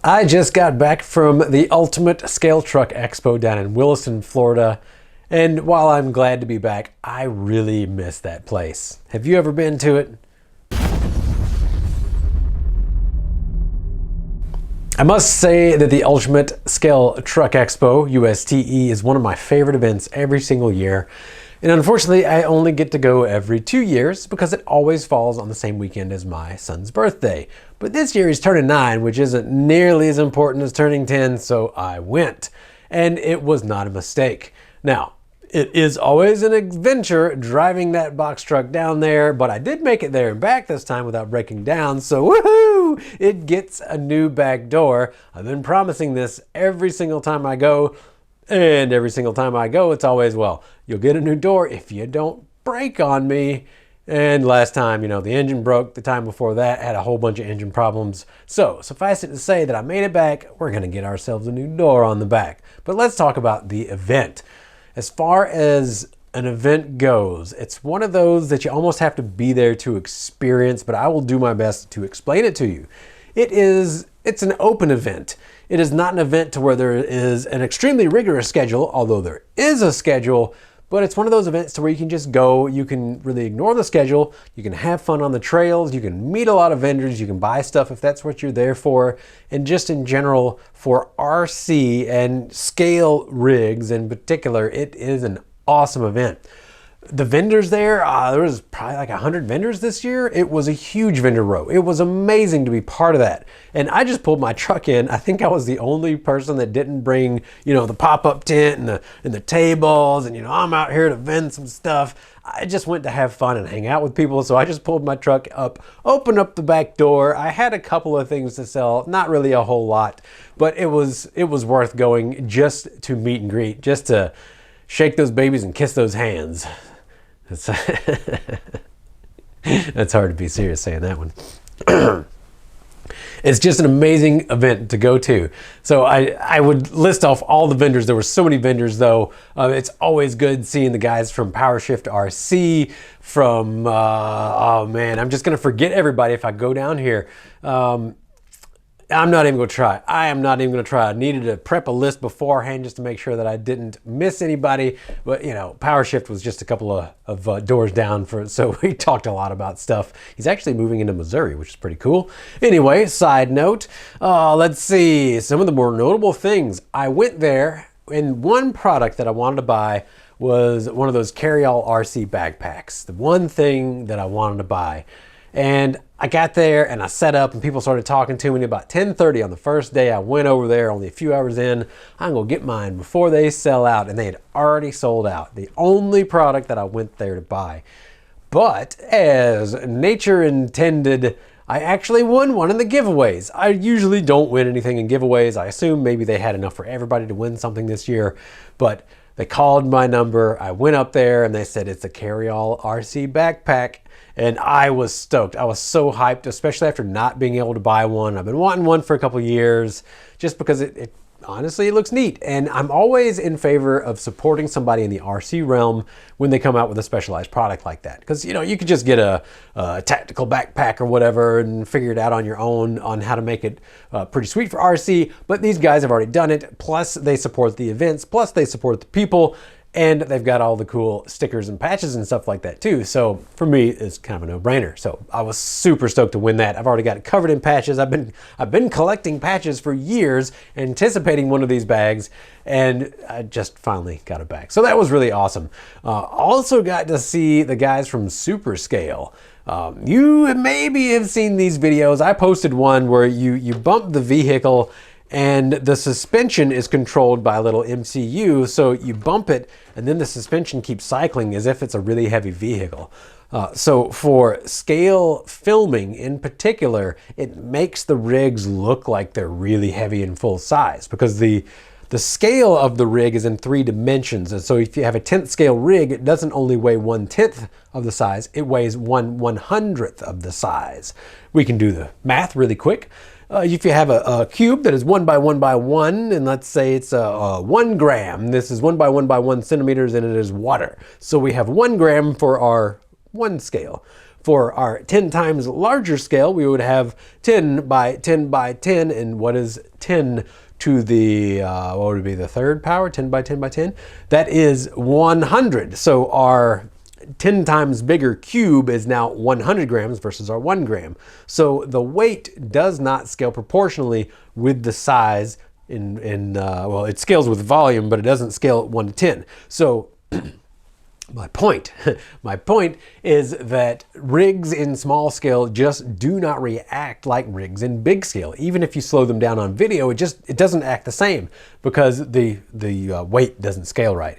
I just got back from the Ultimate Scale Truck Expo down in Williston, Florida. And while I'm glad to be back, I really miss that place. Have you ever been to it? I must say that the Ultimate Scale Truck Expo, USTE, is one of my favorite events every single year. And unfortunately, I only get to go every 2 years because it always falls on the same weekend as my son's birthday. But this year he's turning 9, which isn't nearly as important as turning 10, so I went. And it was not a mistake. Now, it is always an adventure driving that box truck down there, but I did make it there and back this time without breaking down, so woohoo! It gets a new back door. I've been promising this every single time I go. And every single time I go, it's always, well, you'll get a new door if you don't break on me. And last time, the engine broke. The time before that, had a whole bunch of engine problems. So suffice it to say that I made it back. We're going to get ourselves a new door on the back. But let's talk about the event. As far as an event goes, it's one of those that you almost have to be there to experience, but I will do my best to explain it to you. It's an open event. It is not an event to where there is an extremely rigorous schedule, although there is a schedule, but it's one of those events to where you can just go, you can really ignore the schedule, you can have fun on the trails, you can meet a lot of vendors, you can buy stuff if that's what you're there for, and just in general, for RC and scale rigs in particular, it is an awesome event. The vendors there was probably like 100 vendors this year. It was a huge vendor row. It was amazing to be part of that. And I just pulled my truck in. I think I was the only person that didn't bring, the pop-up tent and the tables and, I'm out here to vend some stuff. I just went to have fun and hang out with people. So I just pulled my truck up, opened up the back door. I had a couple of things to sell, not really a whole lot, but it was worth going just to meet and greet, just to shake those babies and kiss those hands. That's hard to be serious saying that one. It's just an amazing event to go to. So I would list off all the vendors. There were so many vendors though. It's always good seeing the guys from PowerShift RC, from, oh man, I'm just gonna forget everybody if I go down here. I'm not even gonna try. I am not even gonna try. I needed to prep a list beforehand just to make sure that I didn't miss anybody. But PowerShift was just a couple of doors down so we talked a lot about stuff. He's actually moving into Missouri, which is pretty cool. Anyway, side note, let's see, some of the more notable things. I went there and one product that I wanted to buy was one of those carry-all RC backpacks. The one thing that I wanted to buy. And I got there and I set up and people started talking to me. About 10:30 on the first day I went over there, only a few hours in. I'm gonna get mine before they sell out, and they had already sold out. The only product that I went there to buy. But as nature intended, I actually won one in the giveaways. I usually don't win anything in giveaways. I assume maybe they had enough for everybody to win something this year, but they called my number. I went up there and they said it's a carry-all RC backpack. And I was stoked. I was so hyped, especially after not being able to buy one. I've been wanting one for a couple of years just because it honestly, it looks neat. And I'm always in favor of supporting somebody in the RC realm when they come out with a specialized product like that. Because, you could just get a tactical backpack or whatever and figure it out on your own on how to make it pretty sweet for RC. But these guys have already done it. Plus, they support the events. Plus, they support the people. And they've got all the cool stickers and patches and stuff like that too. So for me, it's kind of a no-brainer. So I was super stoked to win that. I've already got it covered in patches. I've been collecting patches for years, anticipating one of these bags, and I just finally got it back. So that was really awesome. Also got to see the guys from Super Scale. You maybe have seen these videos. I posted one where you bump the vehicle and the suspension is controlled by a little MCU, so you bump it and then the suspension keeps cycling as if it's a really heavy vehicle. So for scale filming in particular, it makes the rigs look like they're really heavy and full size because the scale of the rig is in 3 dimensions. And so if you have a 10th scale rig, it doesn't only weigh 1/10 of the size, it weighs 1/100th of the size. We can do the math really quick. If you have a cube that is 1 by 1 by 1, and let's say it's 1 gram, this is 1 by 1 by 1 centimeters, and it is water. So we have 1 gram for our 1 scale. For our 10 times larger scale, we would have 10 by 10 by 10. And what is 10 to the, what would be the third power? 10 by 10 by 10? That is 100. So our 10 times bigger cube is now 100 grams versus our 1 gram. So the weight does not scale proportionally with the size well, it scales with volume, but it doesn't scale 1 to 10. So my point is that rigs in small scale just do not react like rigs in big scale. Even if you slow them down on video, it doesn't act the same because the weight doesn't scale right.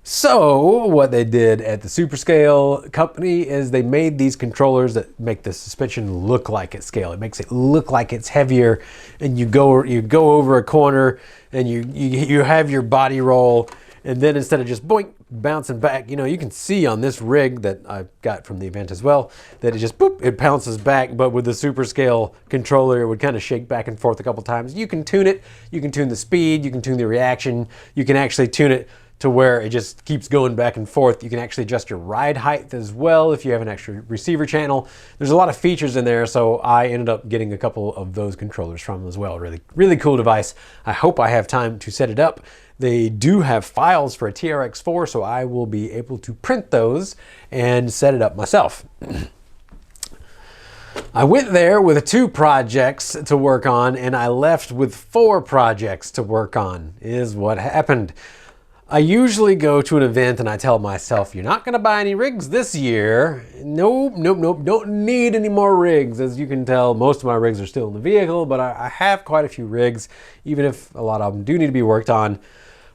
So what they did at the Super Scale company is they made these controllers that make the suspension look like it's scale. It makes it look like it's heavier, and you go over a corner and you have your body roll, and then instead of just boink bouncing back, you can see on this rig that I got from the event as well that it just boop, it bounces back. But with the Super Scale controller, it would kind of shake back and forth a couple times. You can tune it, you can tune the speed, you can tune the reaction, you can actually tune it to where it just keeps going back and forth. You can actually adjust your ride height as well if you have an extra receiver channel. There's a lot of features in there, so I ended up getting a couple of those controllers from them as well. Really, really cool device. I hope I have time to set it up. They do have files for a TRX4, so I will be able to print those and set it up myself. I went there with 2 projects to work on, and I left with 4 projects to work on, is what happened. I usually go to an event and I tell myself, you're not going to buy any rigs this year. Nope, don't need any more rigs. As you can tell, most of my rigs are still in the vehicle, but I have quite a few rigs, even if a lot of them do need to be worked on.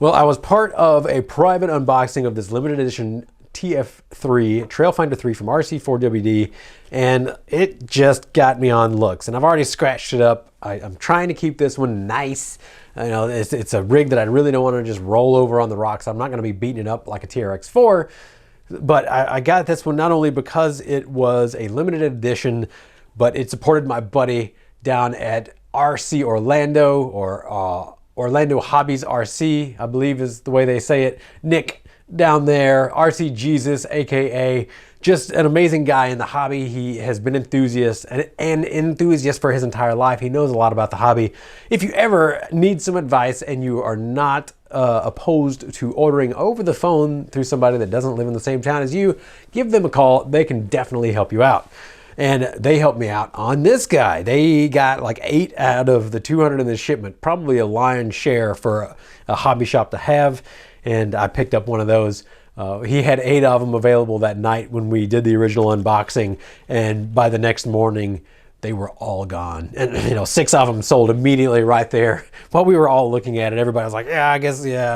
Well, I was part of a private unboxing of this limited edition TF3, Trailfinder 3 from RC4WD, and it just got me on looks. And I've already scratched it up. I'm trying to keep this one nice. It's a rig that I really don't want to just roll over on the rocks. I'm not going to be beating it up like a TRX4, but I got this one not only because it was a limited edition, but it supported my buddy down at RC Orlando, or Orlando Hobbies RC, I believe is the way they say it. Nick down there, RC Jesus, aka just an amazing guy in the hobby. He has been an enthusiast for his entire life. He knows a lot about the hobby. If you ever need some advice and you are not opposed to ordering over the phone through somebody that doesn't live in the same town as you, give them a call. They can definitely help you out. And they helped me out on this guy. They got like 8 out of the 200 in the shipment, probably a lion's share for a hobby shop to have. And I picked up one of those. He had 8 of them available that night when we did the original unboxing, and by the next morning they were all gone. And 6 of them sold immediately right there while we were all looking at it. Everybody was like, I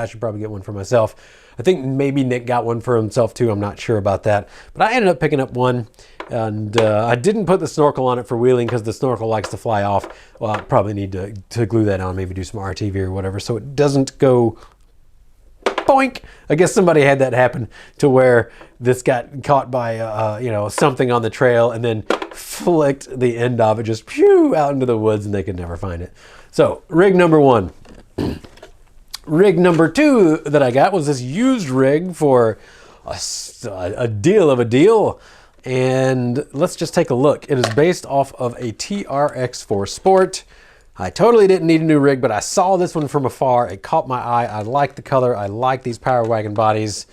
should probably get one for myself. I think maybe Nick got one for himself too. I'm not sure about that, but I ended up picking up one, and I didn't put the snorkel on it for wheeling because the snorkel likes to fly off. Well, I probably need to glue that on, maybe do some RTV or whatever, so it doesn't go boink. I guess somebody had that happen to where this got caught by something on the trail and then flicked the end of it just out into the woods, and they could never find it. So rig number 1. Rig number 2 that I got was this used rig for a deal of a deal, and let's just take a look. It is based off of a TRX4 Sport. I totally didn't need a new rig, but I saw this one from afar. It caught my eye. I like the color. I like these Power Wagon bodies.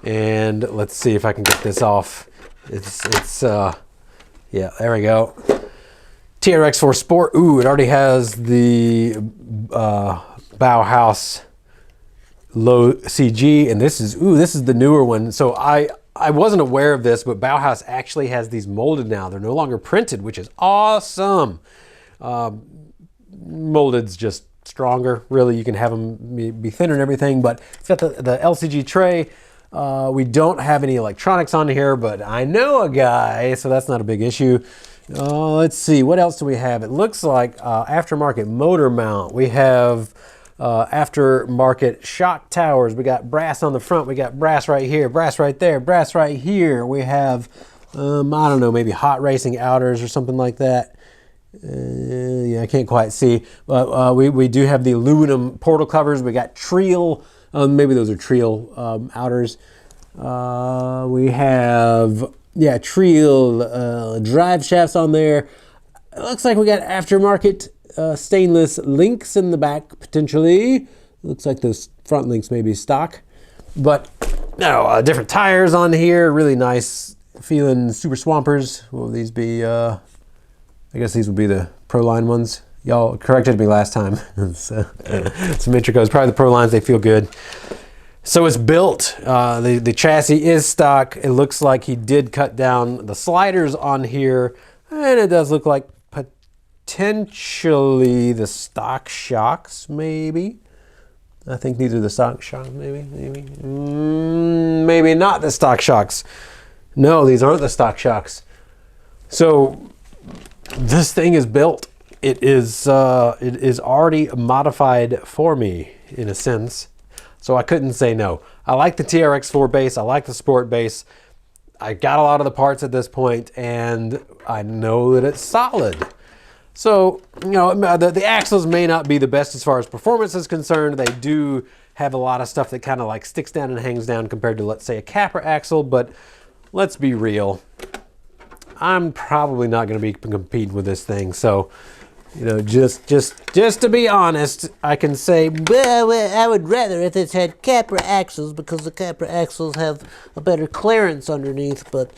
And let's see if I can get this off. Yeah, there we go. TRX4 Sport. Ooh, it already has the Bauhaus low CG, and this is the newer one. So I wasn't aware of this, but Bauhaus actually has these molded now. They're no longer printed, which is awesome. Molded's just stronger, really. You can have them be thinner and everything, but it's got the LCG tray. We don't have any electronics on here, but I know a guy, so that's not a big issue. Let's see, what else do we have? It looks like aftermarket motor mount. We have aftermarket shock towers. We got brass on the front. We got brass right here, brass right there, brass right here. We have, I don't know, maybe hot racing outers or something like that. Yeah, I can't quite see, but we do have the aluminum portal covers. We got Treel, maybe those are Treel outers. We have yeah, Trial drive shafts on there. It looks like we got aftermarket stainless links in the back, potentially. Looks like those front links may be stock. But no, different tires on here. Really nice feeling Super Swampers. Will these be, I guess these would be the Proline ones. Y'all corrected me last time. So, some Intricos, probably the Pro Lines, they feel good. So it's built. The chassis is stock. It looks like he did cut down the sliders on here. And it does look like potentially the stock shocks, maybe. I think these are the stock shocks, maybe. Maybe not the stock shocks. No, these aren't the stock shocks. So this thing is built. It is already modified for me in a sense. So I couldn't say no. I like the TRX4 base. I like the Sport base. I got a lot of the parts at this point, and I know that it's solid. So, you know, the axles may not be the best as far as performance is concerned. They do have a lot of stuff that kind of like sticks down and hangs down compared to, let's say, a Capra axle. But let's be real. I'm probably not going to be competing with this thing. So, you know, just to be honest, I can say, well, I would rather if it had Capra axles because the Capra axles have a better clearance underneath. But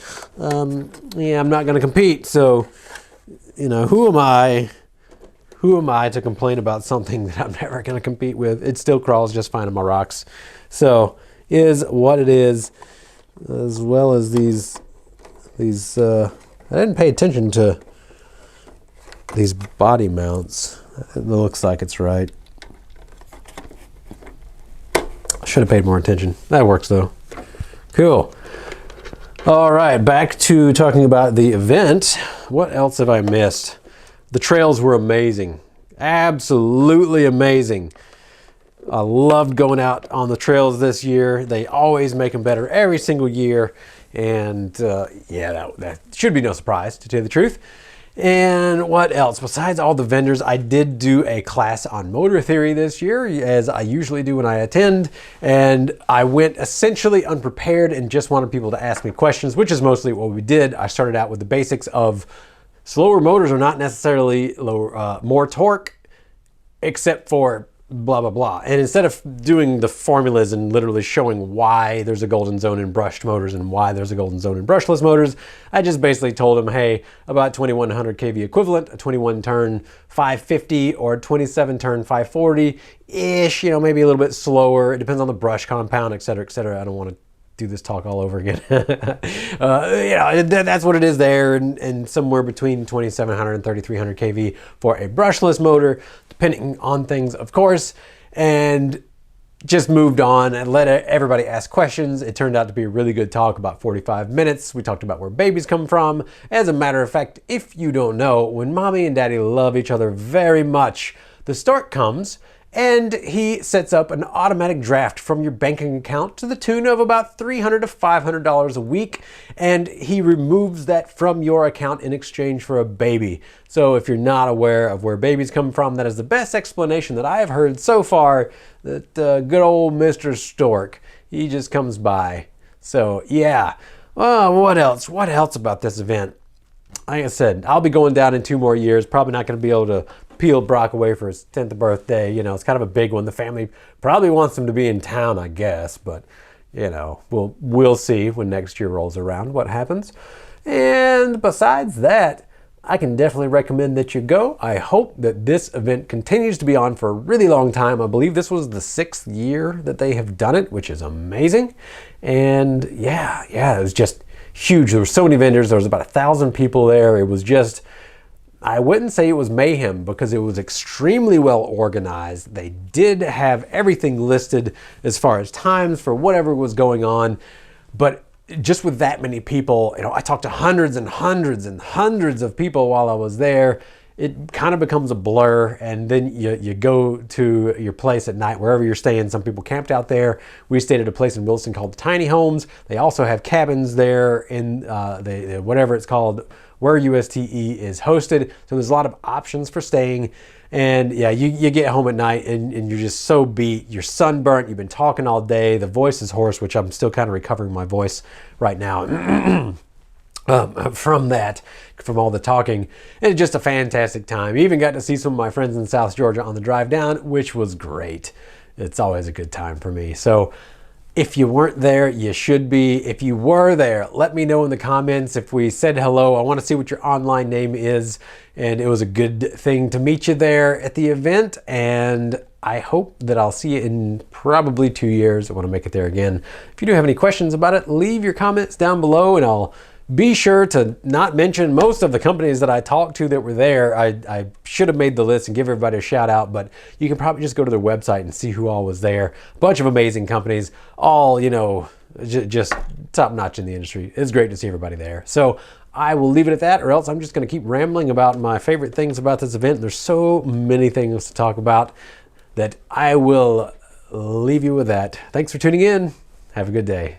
yeah, I'm not going to compete. So, you know, who am I? Who am I to complain about something that I'm never going to compete with? It still crawls just fine on my rocks. So, is what it is. As well as these. I didn't pay attention to these body mounts. It looks like it's right. I should have paid more attention. That works though. Cool. All right, back to talking about the event. What else have I missed? The trails were amazing. Absolutely amazing. I loved going out on the trails this year. They always make them better every single year. And yeah, that should be no surprise, to tell you the truth. And what else? Besides all the vendors, I did do a class on motor theory this year, as I usually do when I attend. And I went essentially unprepared and just wanted people to ask me questions, which is mostly what we did. I started out with the basics of slower motors are not necessarily more torque, except for blah, blah, blah. And instead of doing the formulas and literally showing why there's a golden zone in brushed motors and why there's a golden zone in brushless motors, I just basically told them, hey, about 2100 kV equivalent, a 21 turn 550 or 27 turn 540-ish, you know, maybe a little bit slower. It depends on the brush compound, et cetera, et cetera. I don't want to do this talk all over again. You know, that's what it is there, and somewhere between 2700 and 3300 kV for a brushless motor, depending on things, of course. And just moved on and let everybody ask questions. It turned out to be a really good talk, about 45 minutes. We talked about where babies come from. As a matter of fact, if you don't know, when mommy and daddy love each other very much, the stork comes and he sets up an automatic draft from your banking account to the tune of about $300 to $500 a week, and he removes that from your account in exchange for a baby. So if you're not aware of where babies come from, that is the best explanation that I have heard so far, that good old Mr. Stork, he just comes by. So yeah, what else? What else about this event? Like I said, I'll be going down in 2 more years, probably not going to be able to peel Brock away for his 10th birthday. You know, it's kind of a big one. The family probably wants him to be in town, I guess, but you know, we'll see when next year rolls around what happens. And besides that, I can definitely recommend that you go. I hope that this event continues to be on for a really long time. I believe this was the 6th year that they have done it, which is amazing. And yeah, it was just huge. There were so many vendors. There was about 1,000 people there. It was just, I wouldn't say it was mayhem because it was extremely well organized. They did have everything listed as far as times for whatever was going on. But just with that many people, you know, I talked to hundreds and hundreds and hundreds of people while I was there. It kind of becomes a blur, and then you go to your place at night, wherever you're staying. Some people camped out there. We stayed at a place in Wilson called the Tiny Homes. They also have cabins there in whatever it's called, where USTE is hosted. So there's a lot of options for staying. And yeah, you get home at night and you're just so beat. You're sunburnt. You've been talking all day. The voice is hoarse, which I'm still kind of recovering my voice right now. from all the talking. And just a fantastic time. Even got to see some of my friends in South Georgia on the drive down, which was great. It's always a good time for me. So if you weren't there, you should be. If you were there, let me know in the comments. If we said hello, I want to see what your online name is. And it was a good thing to meet you there at the event. And I hope that I'll see you in probably 2 years. I want to make it there again. If you do have any questions about it, leave your comments down below, and I'll be sure to not mention most of the companies that I talked to that were there. I should have made the list and give everybody a shout out, but you can probably just go to their website and see who all was there. A bunch of amazing companies, all, you know, just top notch in the industry. It's great to see everybody there. So I will leave it at that, or else I'm just going to keep rambling about my favorite things about this event. There's so many things to talk about that I will leave you with that. Thanks for tuning in. Have a good day.